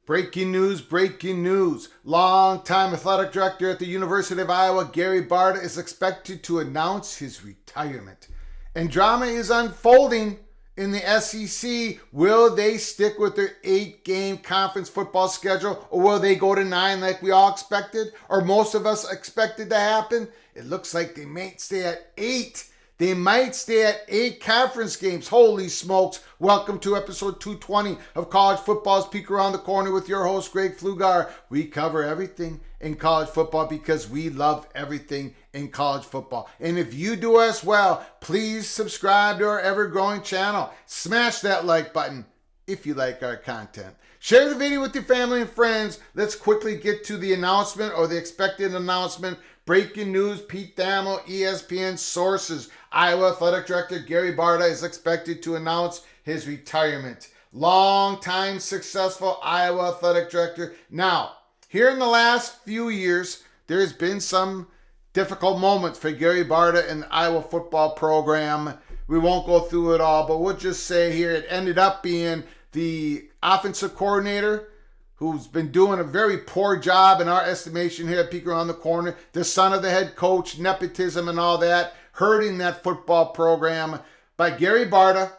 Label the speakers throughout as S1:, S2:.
S1: Breaking news, breaking news. Longtime athletic director at the University of Iowa, Gary Barta, is expected to announce his retirement. And drama is unfolding in the SEC. Will they stick with their 8-game conference football schedule, or will they go to 9 like we all expected, or most of us expected to happen? It looks like they might stay at 8. They might stay at 8 conference games. Holy smokes. Welcome to episode 220 of College Football's Peek Around the Corner with your host, Greg Pflugar. We cover everything in college football because we love everything in college football. And if you do as well, please subscribe to our ever-growing channel. Smash that like button if you like our content. Share the video with your family and friends. Let's quickly get to the announcement or the expected announcement. Breaking news, Pete Thamel, ESPN sources. Iowa Athletic Director Gary Barta is expected to announce his retirement. Long-time successful Iowa Athletic Director. Now, here in the last few years, there's been some difficult moments for Gary Barta and the Iowa football program. We won't go through it all, but we'll just say here it ended up being the offensive coordinator who's been doing a very poor job in our estimation here at Peek Around the Corner, the son of the head coach, nepotism and all that, hurting that football program. By Gary Barta,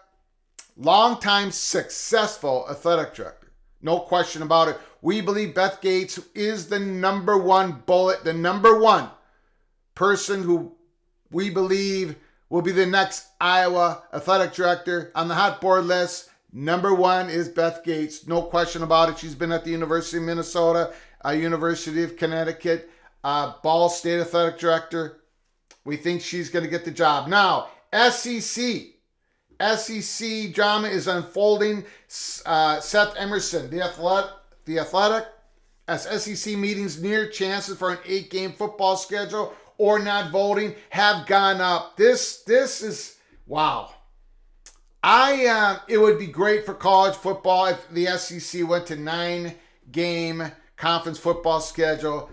S1: longtime successful athletic director. No question about it. We believe Beth Gates is the number one bullet, the number one person who we believe will be the next Iowa athletic director on the hot board list. Number one is Beth Gates. No question about it. She's been at the University of Minnesota, University of Connecticut, Ball State athletic director. We think she's going to get the job. Now, SEC drama is unfolding. Seth Emerson, the athletic, as SEC meetings near chances for an 8-game football schedule or not voting have gone up. This is, wow. It would be great for college football if the SEC went to 9-game conference football schedule,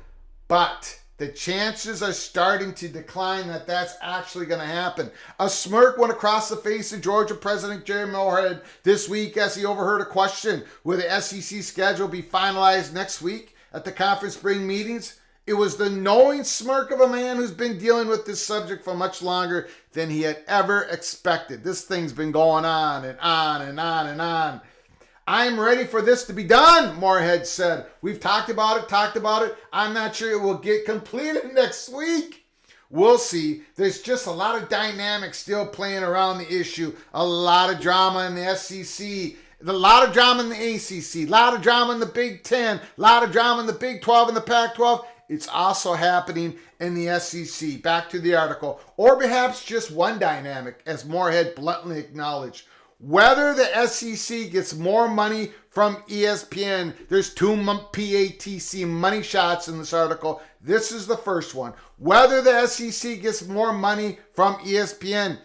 S1: but the chances are starting to decline that that's actually going to happen. A smirk went across the face of Georgia President Jerry Moorhead this week as he overheard a question, will the SEC schedule be finalized next week at the conference spring meetings? It was the knowing smirk of a man who's been dealing with this subject for much longer than he had ever expected. This thing's been going on and on and on and on. I'm ready for this to be done, Moorhead said. We've talked about it. I'm not sure it will get completed next week. We'll see. There's just a lot of dynamics still playing around the issue. A lot of drama in the SEC. A lot of drama in the ACC. A lot of drama in the Big Ten. A lot of drama in the Big 12 and the Pac-12. It's also happening in the SEC. Back to the article. Or perhaps just one dynamic, as Moorhead bluntly acknowledged. Whether the SEC gets more money from ESPN, there's 2 PATC money shots in this article. This is the first one. Whether the SEC gets more money from ESPN.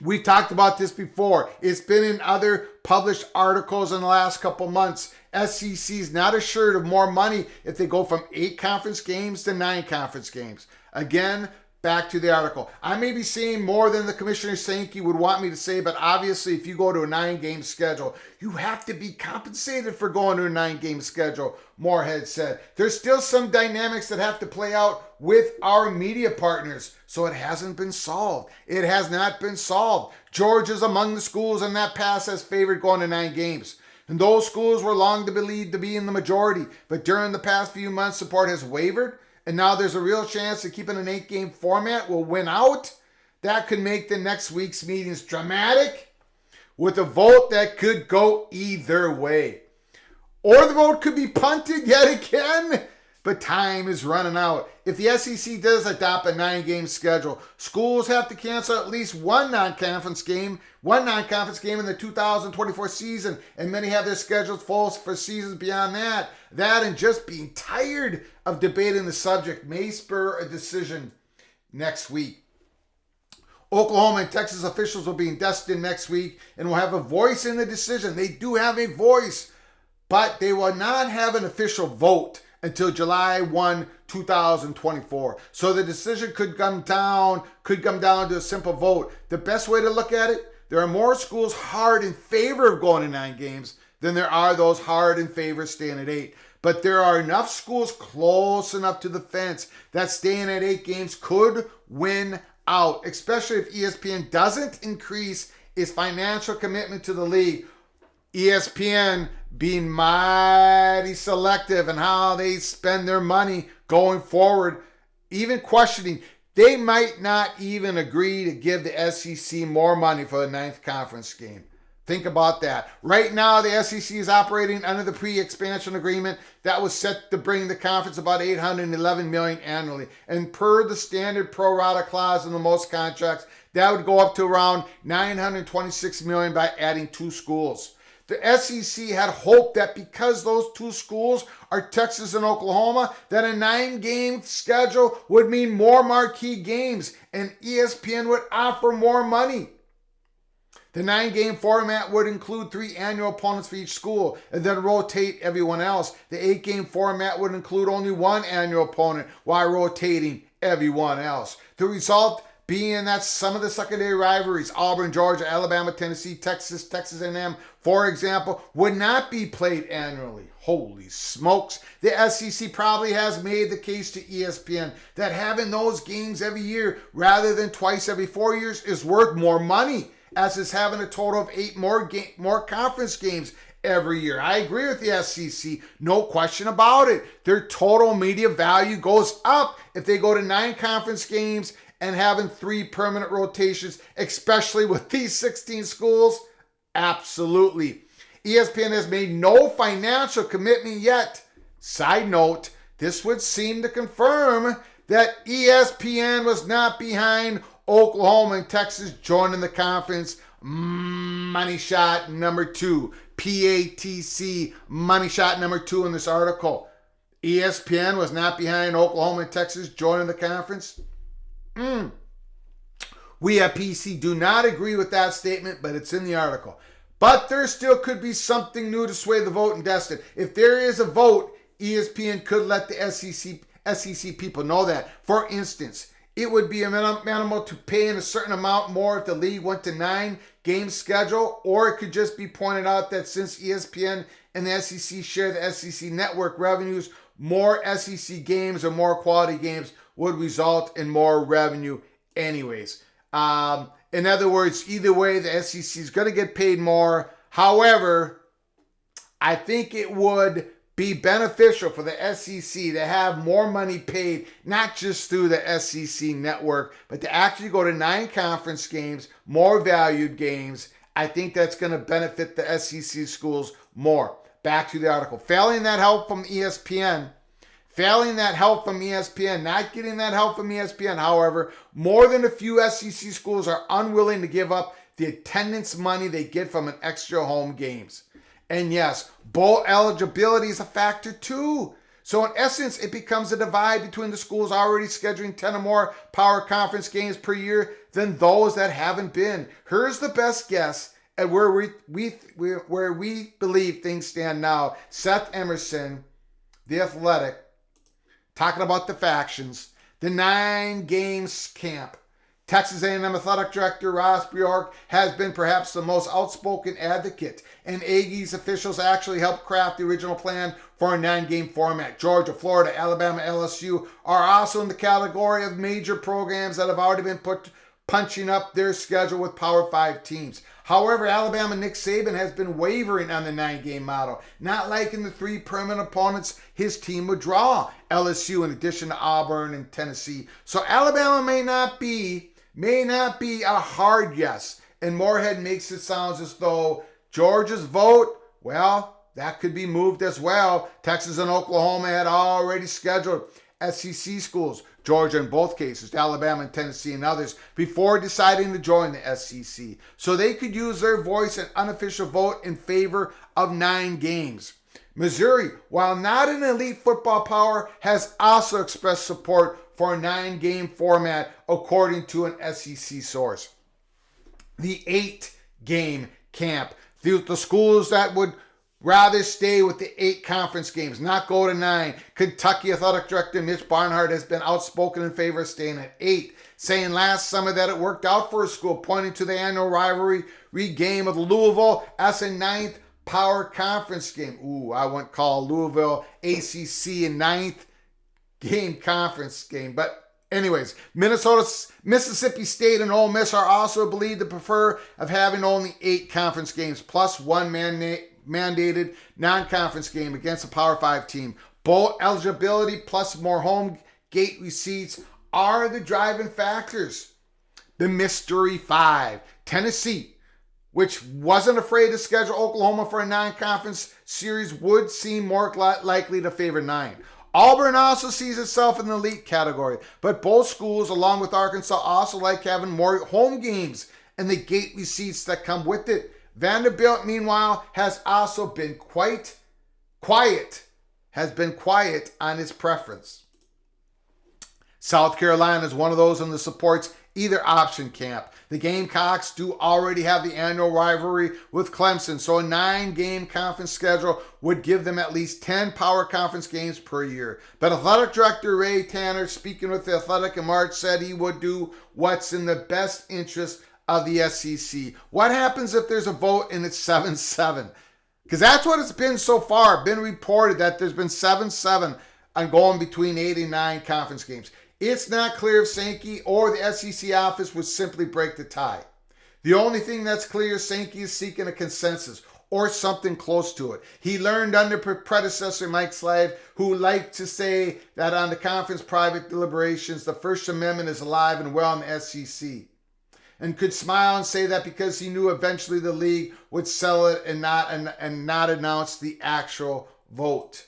S1: We talked about this before. It's been in other published articles in the last couple months. SEC is not assured of more money if they go from 8 conference games to 9 conference games. Again, back to the article. I may be saying more than the Commissioner Sankey would want me to say, but obviously if you go to a 9-game schedule, you have to be compensated for going to a 9-game schedule, Moorhead said. There's still some dynamics that have to play out with our media partners, so it hasn't been solved. It has not been solved. Georgia's among the schools in that pass has favored going to 9 games. And those schools were long to believe to be in the majority, but during the past few months, support has wavered. And now there's a real chance that keeping an 8-game format will win out. That could make the next week's meetings dramatic with a vote that could go either way. Or the vote could be punted yet again. But time is running out. If the SEC does adopt a 9-game schedule, schools have to cancel at least one non-conference game in the 2024 season, and many have their schedules full for seasons beyond that. That and just being tired of debating the subject may spur a decision next week. Oklahoma and Texas officials will be in Destin next week and will have a voice in the decision. They do have a voice, but they will not have an official vote until July 1, 2024. So the decision could come down to a simple vote. The best way to look at it, there are more schools hard in favor of going to 9 games than there are those hard in favor staying at 8. But there are enough schools close enough to the fence that staying at 8 games could win out, especially if ESPN doesn't increase its financial commitment to the league. ESPN being mighty selective in how they spend their money going forward, even questioning. They might not even agree to give the SEC more money for the 9th conference game. Think about that. Right now, the SEC is operating under the pre-expansion agreement that was set to bring the conference about $811 million annually. And per the standard pro rata clause in the most contracts, that would go up to around $926 million by adding 2 schools. The SEC had hoped that because those 2 schools are Texas and Oklahoma, that a 9-game schedule would mean more marquee games and ESPN would offer more money. The 9-game format would include 3 annual opponents for each school and then rotate everyone else. The 8-game format would include only 1 annual opponent while rotating everyone else. The result being that some of the secondary rivalries, Auburn, Georgia, Alabama, Tennessee, Texas A&M, for example, would not be played annually. Holy smokes. The SEC probably has made the case to ESPN that having those games every year rather than twice every 4 years is worth more money, as is having a total of 8 more conference games every year. I agree with the SEC, no question about it. Their total media value goes up if they go to 9 conference games and having 3 permanent rotations, especially with these 16 schools. Absolutely. ESPN has made no financial commitment yet. Side note, this would seem to confirm that ESPN was not behind Oklahoma and Texas joining the conference. Money shot number 2. PATC, money shot number 2 in this article. ESPN was not behind Oklahoma and Texas joining the conference. We at PC do not agree with that statement, but it's in the article. But there still could be something new to sway the vote in Destin. If there is a vote, ESPN could let the SEC people know that. For instance, it would be minimal to paying a certain amount more if the league went to 9-game schedule, or it could just be pointed out that since ESPN and the SEC share the SEC network revenues, more SEC games or more quality games would result in more revenue anyways. In other words, either way, the SEC is going to get paid more. However, I think it would be beneficial for the SEC to have more money paid, not just through the SEC network, but to actually go to 9 conference games, more valued games. I think that's going to benefit the SEC schools more. Back to the article. Failing that help from ESPN, not getting that help from ESPN, however, more than a few SEC schools are unwilling to give up the attendance money they get from an extra home games. And yes, bowl eligibility is a factor too. So in essence, it becomes a divide between the schools already scheduling 10 or more power conference games per year than those that haven't been. Here's the best guess at where we believe things stand now. Seth Emerson, The Athletic, talking about the factions, the 9 games camp. Texas A&M Athletic Director Ross Bjork has been perhaps the most outspoken advocate, and Aggies officials actually helped craft the original plan for a 9-game format. Georgia, Florida, Alabama, LSU are also in the category of major programs that have already been punching up their schedule with Power 5 teams. However, Alabama Nick Saban has been wavering on the 9-game model, not liking the 3 permanent opponents his team would draw, LSU in addition to Auburn and Tennessee. So Alabama may not be a hard yes, and Moorhead makes it sound as though Georgia's vote, well, that could be moved as well. Texas and Oklahoma had already scheduled SEC schools, Georgia in both cases, Alabama and Tennessee and others, before deciding to join the SEC. So they could use their voice and unofficial vote in favor of 9 games. Missouri, while not an elite football power, has also expressed support for a 9-game format, according to an SEC source. The 8-game camp. The schools that would rather stay with the 8 conference games, not go to 9. Kentucky Athletic Director Mitch Barnhart has been outspoken in favor of staying at 8, saying last summer that it worked out for his school, pointing to the annual rivalry game of Louisville as a 9th power conference game. Ooh, I wouldn't call Louisville ACC a 9th game conference game. But anyways, Mississippi State and Ole Miss are also believed to prefer of having only 8 conference games plus one mandated non-conference game against a Power 5 team. Bowl eligibility plus more home gate receipts are the driving factors. The Mystery 5. Tennessee, which wasn't afraid to schedule Oklahoma for a non-conference series, would seem more likely to favor 9. Auburn also sees itself in the elite category, but both schools, along with Arkansas, also like having more home games and the gate receipts that come with it. Vanderbilt, meanwhile, has also been quiet on its preference. South Carolina is one of those in the supports either option camp. The Gamecocks do already have the annual rivalry with Clemson, so a 9-game conference schedule would give them at least 10 power conference games per year. But athletic director Ray Tanner, speaking with The Athletic in March, said he would do what's in the best interest of the SEC. What happens if there's a vote and it's 7-7? Because that's what it's been so far. Been reported that there's been 7-7 on going between 8 and 9 conference games. It's not clear if Sankey or the SEC office would simply break the tie. The only thing that's clear is Sankey is seeking a consensus or something close to it. He learned under predecessor Mike Slave, who liked to say that on the conference private deliberations, the First Amendment is alive and well in the SEC. And could smile and say that because he knew eventually the league would sell it and not announce the actual vote.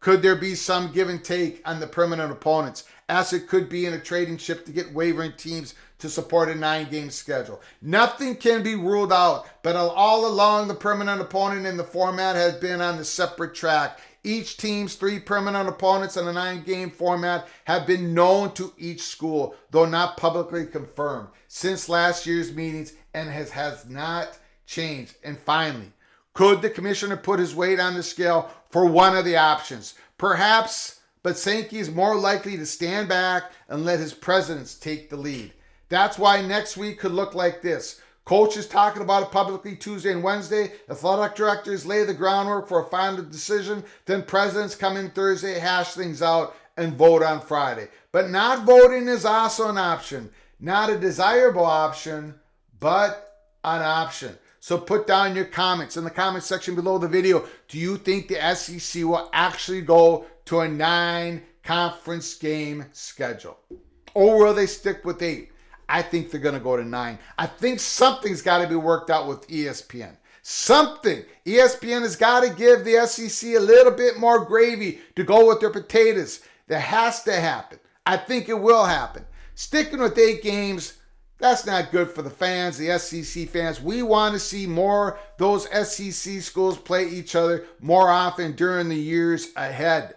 S1: Could there be some give and take on the permanent opponents, as it could be in a trading chip to get wavering teams to support a 9-game schedule? Nothing can be ruled out, but all along the permanent opponent in the format has been on the separate track. Each team's 3 permanent opponents in a 9-game format have been known to each school, though not publicly confirmed, since last year's meetings, and has not changed. And finally, could the commissioner put his weight on the scale for one of the options? Perhaps, but Sankey is more likely to stand back and let his presidents take the lead. That's why next week could look like this. Coaches talking about it publicly Tuesday and Wednesday. Athletic directors lay the groundwork for a final decision. Then presidents come in Thursday, hash things out, and vote on Friday. But not voting is also an option. Not a desirable option, but an option. So put down your comments in the comment section below the video. Do you think the SEC will actually go to a 9-conference game schedule? Or will they stick with 8? I think they're going to go to 9. I think something's got to be worked out with ESPN. Something. ESPN has got to give the SEC a little bit more gravy to go with their potatoes. That has to happen. I think it will happen. Sticking with 8 games, that's not good for the fans, the SEC fans. We want to see more those SEC schools play each other more often during the years ahead.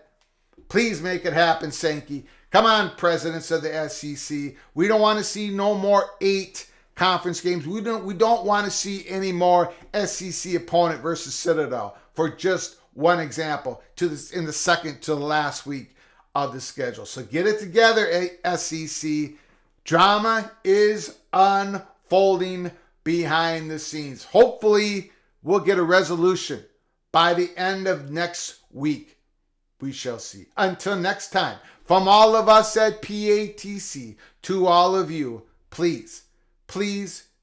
S1: Please make it happen, Sankey. Come on, presidents of the SEC. We don't want to see no more 8 conference games. We don't want to see any more SEC opponent versus Citadel, for just one example, in the second to the last week of the schedule. So get it together, SEC. Drama is unfolding behind the scenes. Hopefully, we'll get a resolution by the end of next week. We shall see. Until next time, from all of us at PATC to all of you, please,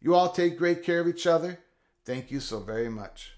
S1: you all take great care of each other. Thank you so very much.